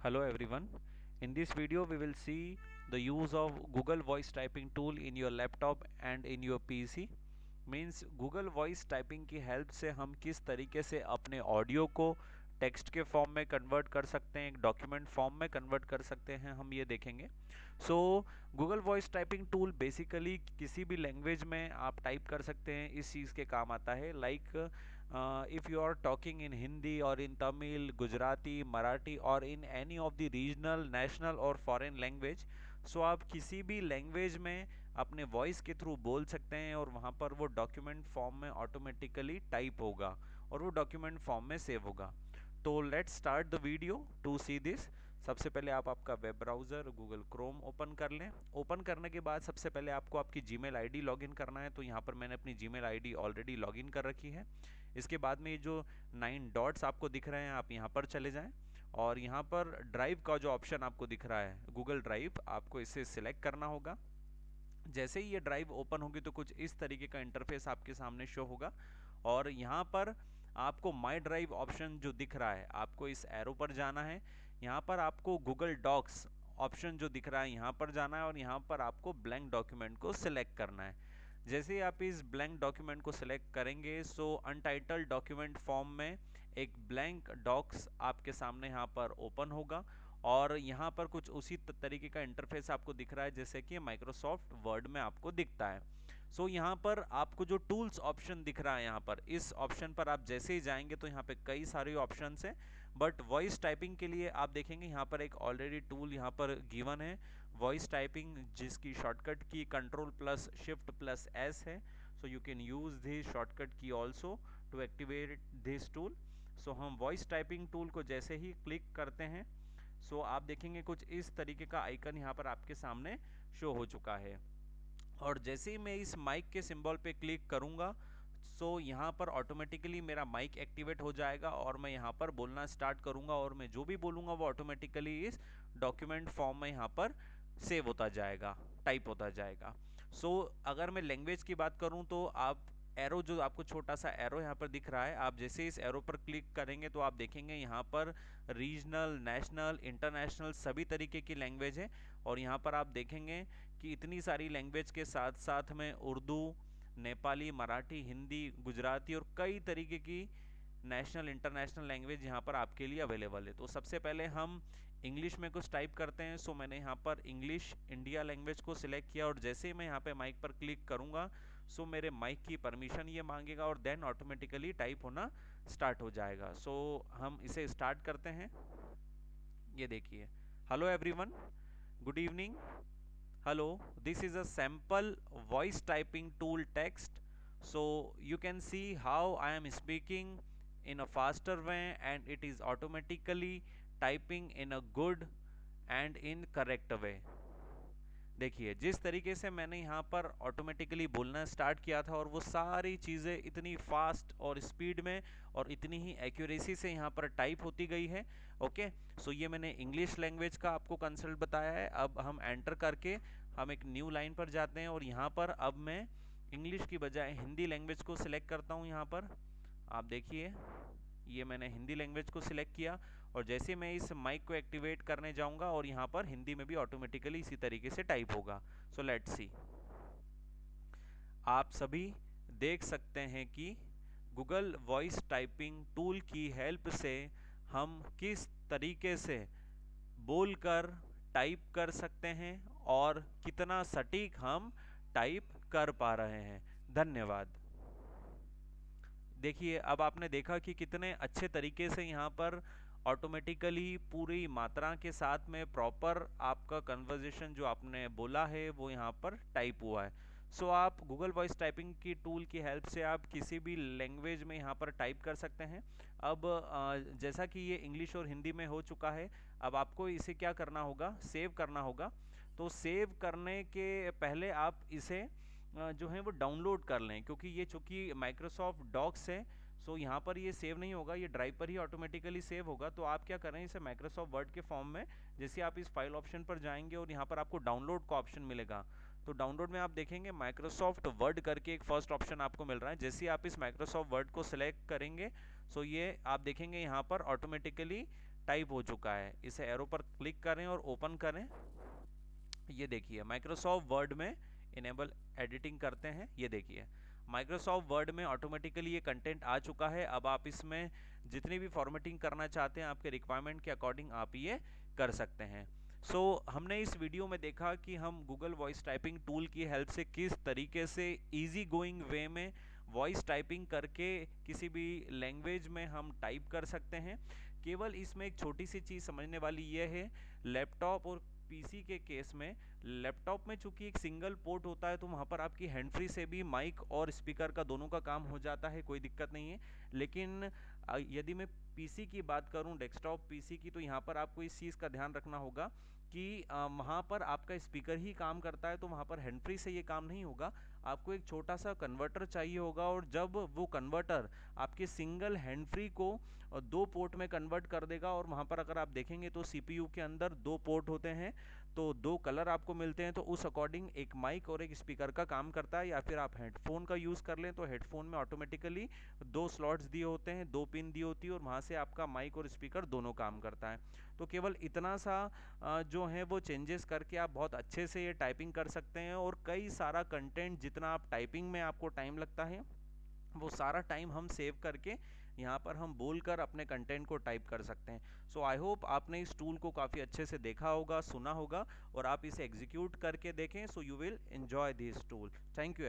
Hello everyone. In this video we will see the use of Google voice typing tool in your laptop and in your PC. Means Google voice typing की help से हम किस तरीके से अपने audio को text के form में कन्वर्ट कर सकते हैं, एक डॉक्यूमेंट फॉर्म में कन्वर्ट कर सकते हैं, हम ये देखेंगे। सो Google voice typing tool basically किसी भी लैंग्वेज में आप टाइप कर सकते हैं, इस चीज़ के काम आता है। Like if you are talking in Hindi और इन तमिल, गुजराती, मराठी और in any of the regional, national और फॉरेन लैंग्वेज, सो आप किसी भी लैंग्वेज में अपने वॉइस के थ्रू बोल सकते हैं और वहाँ पर वो डॉक्यूमेंट फॉर्म में ऑटोमेटिकली टाइप होगा और वो डॉक्यूमेंट फॉर्म में सेव होगा। तो let's start the video to see this. सबसे पहले आप आपका web browser Google Chrome open कर लें। ओपन करने के बाद सबसे पहले आपको आपकी जीमेल आईडी लॉगिन करना है, तो यहाँ पर मैंने अपनी जीमेल आईडी ऑलरेडी लॉगिन कर रखी है। इसके बाद में ये जो 9 डॉट्स आपको दिख रहे हैं, आप यहाँ पर चले जाएं और यहाँ पर ड्राइव का जो ऑप्शन आपको दिख रहा है, गूगल ड्राइव, आपको इसे सिलेक्ट करना होगा। जैसे ही ये ड्राइव ओपन होगी तो कुछ इस तरीके का इंटरफेस आपके सामने शो होगा और यहाँ पर आपको माई ड्राइव ऑप्शन जो दिख रहा है, आपको इस एरो पर जाना है। यहाँ पर आपको गूगल डॉक्स ऑप्शन जो दिख रहा है, यहाँ पर जाना है और यहाँ पर आपको ब्लैंक डॉक्यूमेंट को सिलेक्ट करना है। जैसे ही आप इस ब्लैंक डॉक्यूमेंट को सिलेक्ट करेंगे, सो अनटाइटल्ड डॉक्यूमेंट फॉर्म में एक ब्लैंक डॉक्स आपके सामने यहाँ पर ओपन होगा और यहाँ पर कुछ उसी तरीके का इंटरफेस आपको दिख रहा है जैसे कि माइक्रोसॉफ्ट वर्ड में आपको दिखता है। सो यहाँ पर आपको जो टूल्स ऑप्शन दिख रहा है, यहाँ पर इस ऑप्शन पर आप जैसे ही जाएंगे तो यहाँ पे कई सारे ऑप्शंस हैं, बट वॉइस टाइपिंग के लिए आप देखेंगे यहाँ पर एक ऑलरेडी टूल यहाँ पर गिवन है, वॉइस टाइपिंग, जिसकी शॉर्टकट की Ctrl+Shift+S है। So you can use this shortcut की also to activate this tool. So हम वॉइस टाइपिंग टूल को जैसे ही क्लिक करते हैं, सो आप देखेंगे कुछ इस तरीके का आइकन यहाँ पर आपके सामने शो हो चुका है और जैसे ही मैं इस माइक के सिंबल पे क्लिक करूँगा, सो यहाँ पर ऑटोमेटिकली मेरा माइक एक्टिवेट हो जाएगा और मैं यहाँ पर बोलना स्टार्ट करूँगा और मैं जो भी बोलूँगा वो ऑटोमेटिकली इस डॉक्यूमेंट फॉर्म में यहाँ पर सेव होता जाएगा, टाइप होता जाएगा। सो अगर मैं लैंग्वेज की बात करूँ तो आप एरो, जो आपको छोटा सा एरो यहाँ पर दिख रहा है, आप जैसे इस एरो पर क्लिक करेंगे तो आप देखेंगे यहाँ पर रीजनल, नेशनल, इंटरनेशनल सभी तरीके की लैंग्वेज है और यहाँ पर आप देखेंगे कि इतनी सारी लैंग्वेज के साथ साथ में उर्दू, नेपाली, मराठी, हिंदी, गुजराती और कई तरीके की नेशनल, इंटरनेशनल लैंग्वेज यहाँ पर आपके लिए अवेलेबल है। तो सबसे पहले हम इंग्लिश में कुछ टाइप करते हैं। सो मैंने यहाँ पर इंग्लिश इंडिया लैंग्वेज को सिलेक्ट किया और जैसे ही मैं यहाँ पे माइक पर क्लिक करूँगा, सो मेरे माइक की परमिशन ये मांगेगा और देन ऑटोमेटिकली टाइप होना स्टार्ट हो जाएगा। सो हम इसे स्टार्ट करते हैं। ये देखिए, hello everyone, good evening, hello, this is a sample voice typing tool text. So you can see how I am speaking in a faster way and it is automatically typing in a good and in correct way. देखिए, जिस तरीके से मैंने यहाँ पर automatically बोलना start किया था और वो सारी चीज़ें इतनी फास्ट और स्पीड में और इतनी ही एक्यूरेसी से यहाँ पर टाइप होती गई है। ओके, सो ये मैंने इंग्लिश लैंग्वेज का आपको कंसल्ट बताया है। अब हम एंटर करके हम एक न्यू लाइन पर जाते हैं और यहाँ पर अब मैं इंग्लिश की बजाय हिंदी लैंग्वेज को सिलेक्ट करता हूँ। यहाँ पर आप देखिए, ये मैंने हिंदी लैंग्वेज को सिलेक्ट किया और जैसे मैं इस माइक को एक्टिवेट करने जाऊंगा और यहाँ पर हिंदी में भी ऑटोमेटिकली इसी तरीके से टाइप होगा। सो लेट्स सी, आप सभी देख सकते हैं कि गूगल वॉइस टाइपिंग टूल की हेल्प से हम किस तरीके से बोलकर टाइप कर सकते हैं और कितना सटीक हम टाइप कर पा रहे हैं। धन्यवाद। देखिए, अब आपने देखा कि कितने अच्छे तरीके से यहाँ पर ऑटोमेटिकली पूरी मात्रा के साथ में प्रॉपर आपका कन्वर्जेशन जो आपने बोला है वो यहाँ पर टाइप हुआ है। सो आप गूगल वॉइस टाइपिंग की टूल की हेल्प से आप किसी भी लैंग्वेज में यहाँ पर टाइप कर सकते हैं। अब जैसा कि ये इंग्लिश और हिंदी में हो चुका है, अब आपको इसे क्या करना होगा, सेव करना होगा। तो सेव करने के पहले आप इसे जो है वो डाउनलोड कर लें, क्योंकि ये चूंकि माइक्रोसॉफ्ट डॉक्स है, सो यहाँ पर ये सेव नहीं होगा, ये ड्राइव पर ही ऑटोमेटिकली सेव होगा। तो आप क्या करें, इसे माइक्रोसॉफ्ट वर्ड के फॉर्म में, जैसे आप इस फाइल ऑप्शन पर जाएंगे और यहाँ पर आपको डाउनलोड का ऑप्शन मिलेगा, तो डाउनलोड में आप देखेंगे माइक्रोसॉफ्ट वर्ड करके एक फर्स्ट ऑप्शन आपको मिल रहा है। जैसे आप इस माइक्रोसॉफ्ट वर्ड को सिलेक्ट करेंगे, सो ये आप देखेंगे यहाँ पर ऑटोमेटिकली टाइप हो चुका है। इसे एरो पर क्लिक करें और ओपन करें। ये देखिए माइक्रोसॉफ्ट वर्ड में इनेबल एडिटिंग करते हैं। ये देखिए माइक्रोसॉफ्ट वर्ड में ऑटोमेटिकली ये कंटेंट आ चुका है। अब आप इसमें जितनी भी फॉर्मेटिंग करना चाहते हैं आपके रिक्वायरमेंट के अकॉर्डिंग आप ये कर सकते हैं। हमने इस वीडियो में देखा कि हम गूगल वॉइस टाइपिंग टूल की हेल्प से किस तरीके से इजी गोइंग वे में वॉइस टाइपिंग करके किसी भी लैंग्वेज में हम टाइप कर सकते हैं। केवल इसमें एक छोटी सी चीज़ समझने वाली यह है, लैपटॉप और पीसी के केस में, लैपटॉप में चूंकि एक सिंगल पोर्ट होता है तो वहाँ पर आपकी हैंड फ्री से भी माइक और स्पीकर का दोनों का काम हो जाता है, कोई दिक्कत नहीं है। लेकिन यदि मैं पीसी की बात करूं, डेस्कटॉप पीसी की, तो यहाँ पर आपको इस चीज़ का ध्यान रखना होगा कि वहाँ पर आपका स्पीकर ही काम करता है, तो वहाँ पर हैंड फ्री से ये काम नहीं होगा। आपको एक छोटा सा कन्वर्टर चाहिए होगा, और जब वो कन्वर्टर आपके सिंगल हैंड फ्री को दो पोर्ट में कन्वर्ट कर देगा, और वहाँ पर अगर आप देखेंगे तो सीपीयू के अंदर दो पोर्ट होते हैं, तो दो कलर आपको मिलते हैं, तो उस अकॉर्डिंग एक माइक और एक स्पीकर का काम करता है। या फिर आप हेडफोन का यूज़ कर लें तो हेडफोन में ऑटोमेटिकली दो स्लॉट्स दिए होते हैं, दो पिन दी होती है, और वहाँ से आपका माइक और स्पीकर दोनों काम करता है। तो केवल इतना सा जो है वो चेंजेस करके आप बहुत अच्छे से ये टाइपिंग कर सकते हैं, और कई सारा कंटेंट जितना आप टाइपिंग में आपको टाइम लगता है वो सारा टाइम हम सेव करके यहाँ पर हम बोलकर अपने कंटेंट को टाइप कर सकते हैं। सो आई होप आपने इस टूल को काफ़ी अच्छे से देखा होगा, सुना होगा, और आप इसे एग्जीक्यूट करके देखें। So you will enjoy this tool. Thank you.